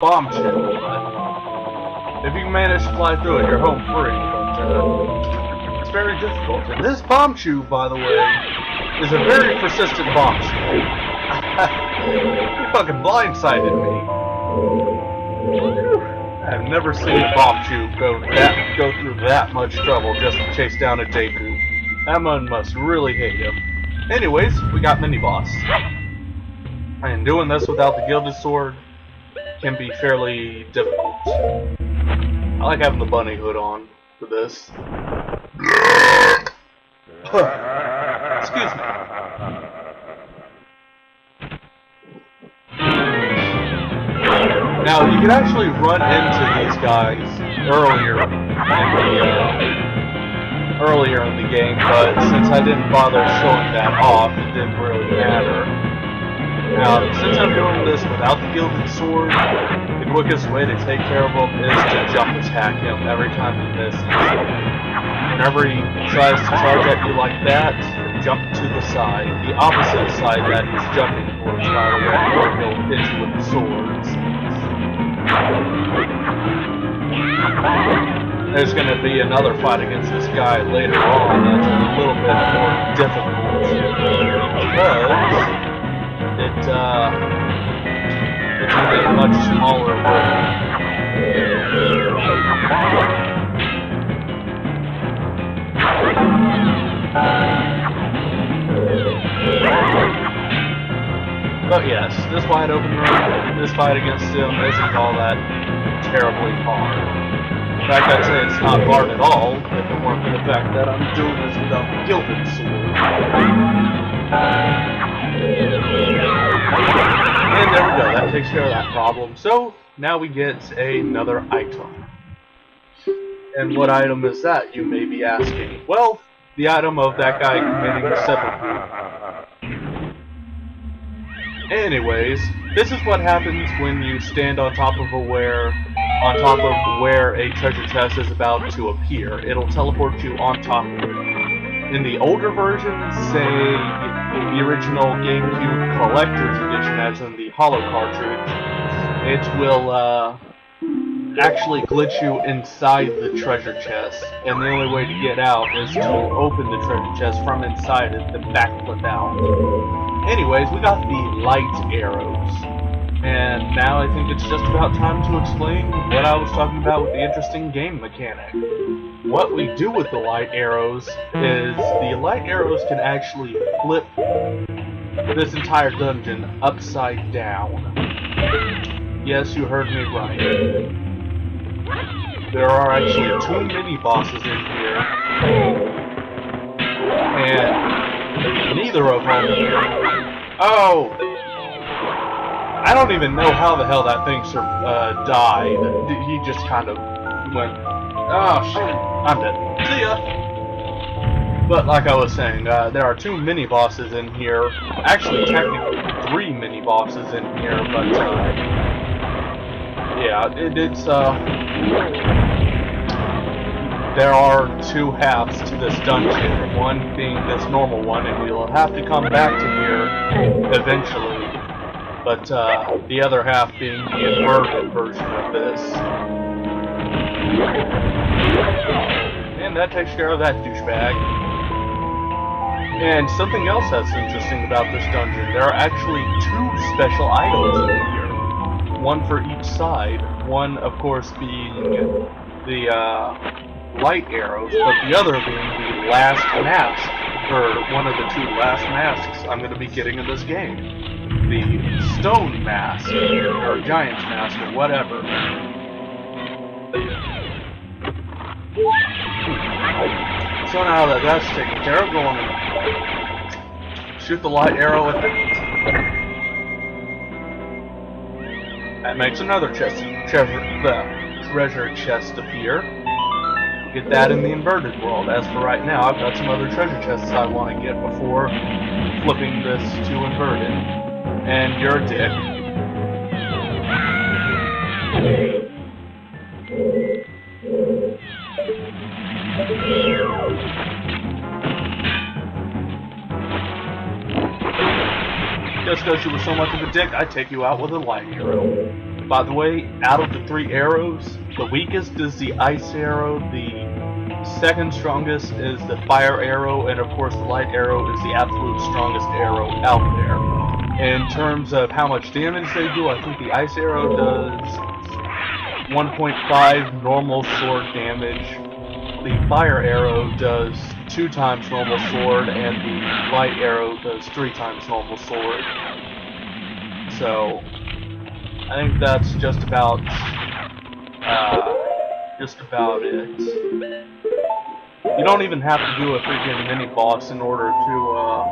bombchu, but if you manage to fly through it, you're home free, but it's very difficult. And this bombchu, by the way, is a very persistent bombchu. You fucking blindsided me. I've never seen a bombchu go through that much trouble just to chase down a Deku. That one must really hate him. Anyways, we got mini-boss. And doing this without the gilded sword can be fairly difficult. I like having the bunny hood on for this. Excuse me. Now, you can actually run into these guys earlier in the game, but since I didn't bother showing that off, it didn't really matter. Now, since I'm doing this without the gilded sword, the quickest way to take care of him is to jump attack him every time he misses. Whenever he tries to charge at you like that, jump to the side, the opposite side that he's jumping towards, by the way, or he'll hit you with the swords. There's going to be another fight against this guy later on that's a little bit more difficult, because it's a much smaller room. But yes, this wide open room, this fight against him isn't all that terribly hard. In fact, I'd say it's not hard at all, if it weren't for the fact that I'm doing this without the gilded sword. And there we go, that takes care of that problem. So, now we get another item. And what item is that, you may be asking? Well, the item of that guy committing seppuku. Anyways, this is what happens when you stand on top of where a treasure chest is about to appear. It'll teleport you on top of it. In the older versions, say the original GameCube Collector's Edition, as in the Holo cartridge, it will actually glitch you inside the treasure chest, and the only way to get out is to open the treasure chest from inside it and backflip out. Anyways, we got the light arrows, and now I think it's just about time to explain what I was talking about with the interesting game mechanic. What we do with the light arrows is the light arrows can actually flip this entire dungeon upside down. Yes, you heard me right. There are actually 2 mini-bosses in here, and neither of them... Oh! I don't even know how the hell that thing died. He just kind of went, oh shit, I'm dead. See ya! But like I was saying, there are 2 mini-bosses in here. Actually, technically 3 mini-bosses in here, but yeah, it's there are 2 halves to this dungeon, one being this normal one, and we'll have to come back to here eventually, but the other half being the inverted version of this. And that takes care of that douchebag. And something else that's interesting about this dungeon, there are actually 2 special items in here, one for each side, one of course being the light arrows, but the other being the last mask, or one of the 2 last masks I'm going to be getting in this game. The stone mask, or giant's mask, or whatever. So now that that's taken care of, go on and shoot the light arrow at it. That makes another treasure chest appear. Get that in the inverted world. As for right now, I've got some other treasure chests I want to get before flipping this to inverted. And you're a dick. Just because you were so much of a dick, I'd take you out with a light arrow. By the way, out of the 3 arrows, the weakest is the ice arrow, the second strongest is the fire arrow, and of course the light arrow is the absolute strongest arrow out there. In terms of how much damage they do, I think the ice arrow does 1.5 normal sword damage, the fire arrow does 2 times normal sword, and the light arrow does 3 times normal sword. So, I think that's just about it. You don't even have to do a freaking mini-boss in order to,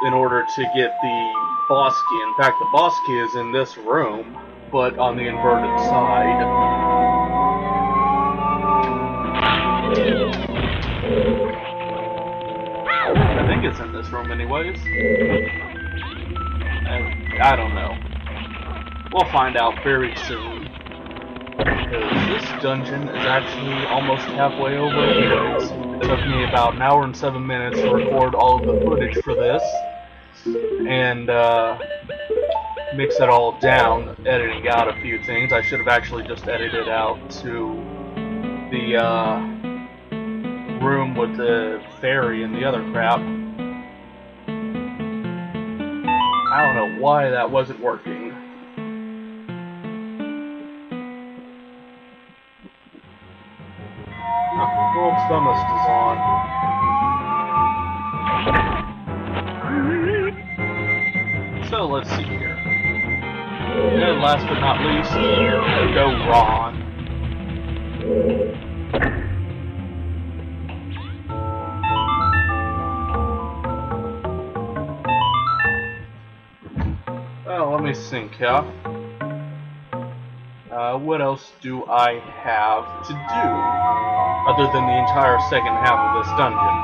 in order to get the boss key. In fact, the boss key is in this room, but on the inverted side. I think it's in this room anyways. I don't know. We'll find out very soon. Because this dungeon is actually almost halfway over anyways. It took me about an hour and 7 minutes to record all of the footage for this. And mix it all down, editing out a few things. I should have actually just edited out to the room with the fairy and the other crap. I don't know why that wasn't working. World's Dumbest is on. So let's see here. And last but not least, go Ron. Well, let me think here. What else do I have to do other than the entire second half of this dungeon?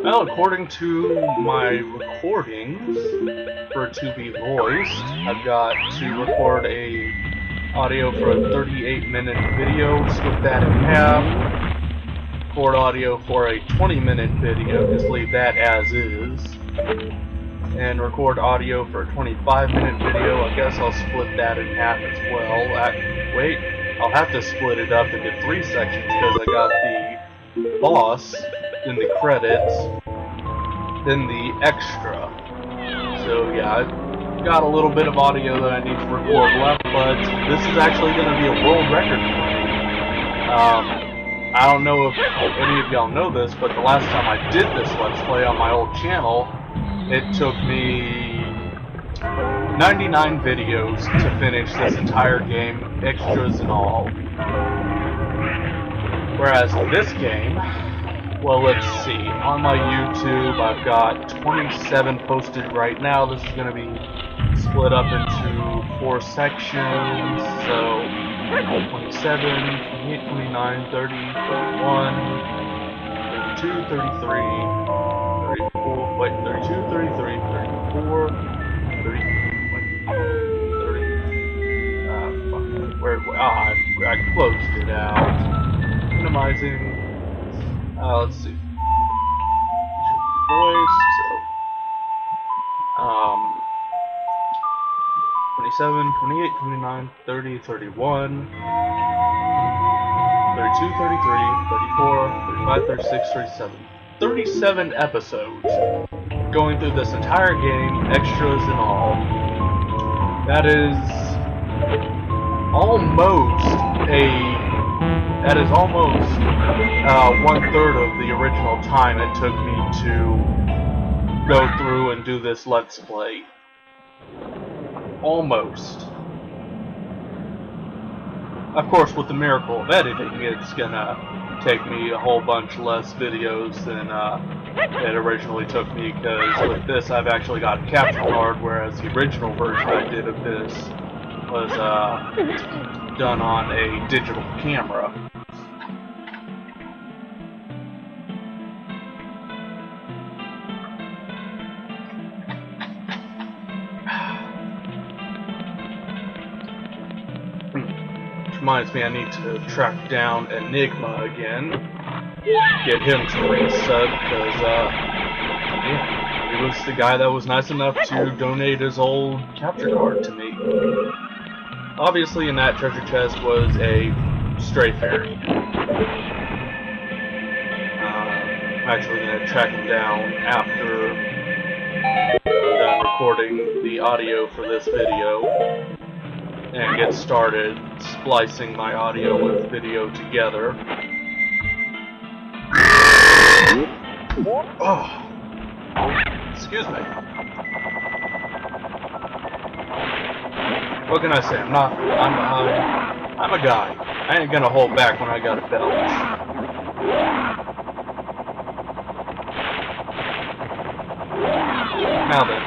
Well, according to my recordings for To Be Voiced, I've got to record a audio for a 38-minute video, split that in half, record audio for a 20-minute video, just leave that as is, and record audio for a 25-minute video. I guess I'll split that in half as well. Wait, I'll have to split it up into 3 sections because I got the boss, then the credits, then the extra. So yeah, I've got a little bit of audio that I need to record left, but this is actually going to be a world record for me. I don't know if any of y'all know this, but the last time I did this Let's Play on my old channel, it took me 99 videos to finish this entire game, extras and all. Whereas this game, well, let's see, on my YouTube I've got 27 posted right now. This is going to be split up into 4 sections, so 27, 28, 29, 30, 31, 32, 33, 34, wait, 32, 33, 34, 30, fuck, I closed it out. Minimizing, let's see, voice, so, 27, 28, 29, 30, 31, 32, 33, 34, 35, 36, 37. 37 episodes going through this entire game, extras and all. That is almost 1/3 of the original time it took me to go through and do this Let's Play. Almost. Of course, with the miracle of editing, it's gonna take me a whole bunch less videos than it originally took me, because with this I've actually got a capture card, whereas the original version I did of this was done on a digital camera. Reminds me I need to track down Enigma again. Get him to resub, because, yeah. He was the guy that was nice enough to donate his old capture card to me. Obviously, in that treasure chest was a stray fairy. I'm actually going to track him down after I'm done recording the audio for this video and get started splicing my audio with video together. Oh, excuse me. What can I say? I'm a guy. I ain't gonna hold back when I got a belch. Now then,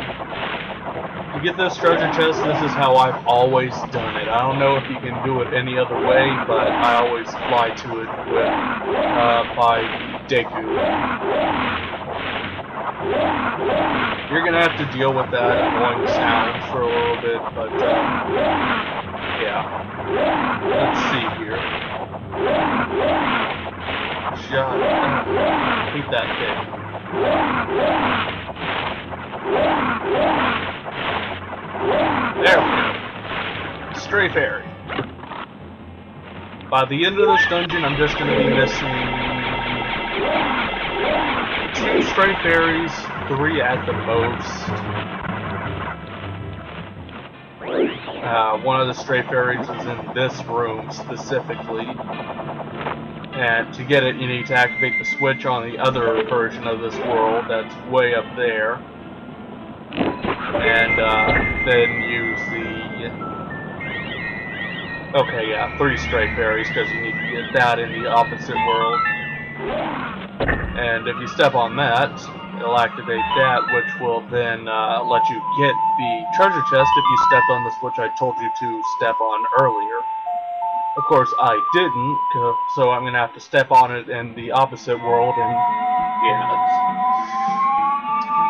to get this treasure chest, this is how I've always done it. I don't know if you can do it any other way, but I always fly to it with by Deku. You're gonna have to deal with that annoying sound for a little bit, but yeah. Let's see here. Shot. Hate that thing. There we go. Stray fairy. By the end of this dungeon, I'm just gonna be missing 2 stray fairies, 3 at the most. One of the stray fairies is in this room specifically. And to get it, you need to activate the switch on the other version of this world that's way up there. And then use the... Okay, yeah, 3 stray fairies, because you need to get that in the opposite world. And if you step on that, it'll activate that, which will then let you get the treasure chest if you stepped on the switch I told you to step on earlier. Of course, I didn't, so I'm going to have to step on it in the opposite world, and yeah,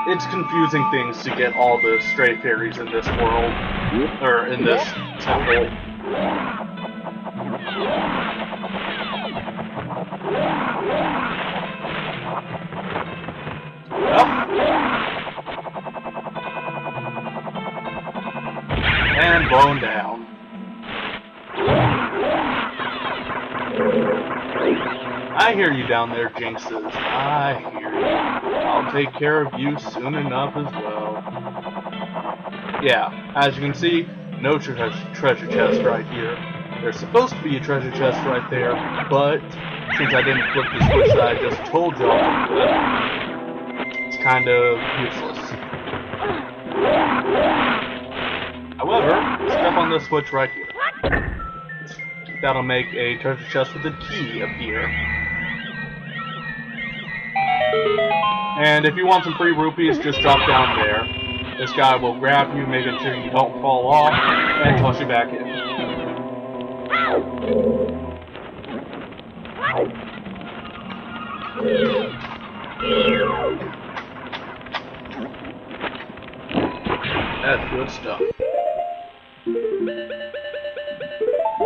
it's confusing things to get all the stray fairies in this world, or in this temple. And blown down. I hear you down there, Jinxes. I hear you. I'll take care of you soon enough as well. Yeah, as you can see, no treasure chest right here. There's supposed to be a treasure chest right there, but since I didn't flip the switch that I just told y'all to flip, it's kind of useless. However, step on this switch right here. That'll make a treasure chest with a key appear. And if you want some free rupees, just drop down there. This guy will grab you, making sure you don't fall off, and toss you back in. That's good stuff.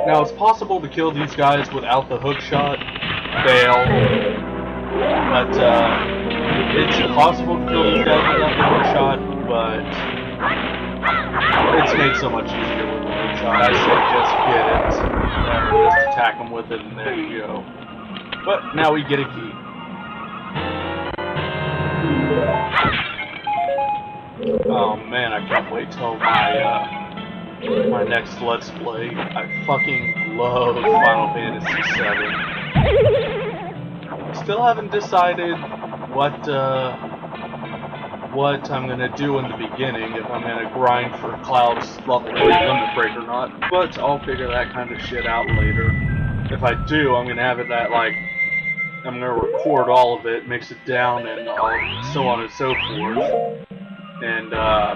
Now, it's possible to kill these guys without the hook shot. Fail. But, it's possible to kill these guys without the hook shot, but it's made so much easier with the hook shot. I say just get it, and just attack them with it, and there you go. But, now we get a key. Oh man, I can't wait till my next Let's Play. I fucking love Final Fantasy VII. Still haven't decided what I'm gonna do in the beginning, if I'm gonna grind for Cloud's level 3 limit break or not, but I'll figure that kind of shit out later. If I do, I'm gonna have it that, like, I'm gonna record all of it, mix it down, and so on and so forth. And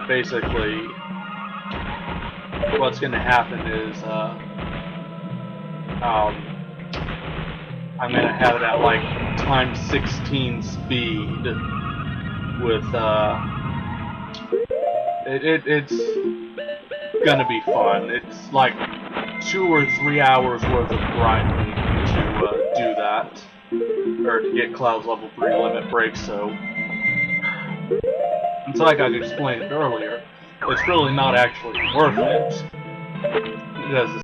basically, what's gonna happen is I'm gonna have it at like times 16 speed with it's gonna be fun. It's like 2 or 3 hours worth of grinding to do that, or to get Cloud's level 3 limit break. So It's like I explained earlier, it's really not actually worth it. Because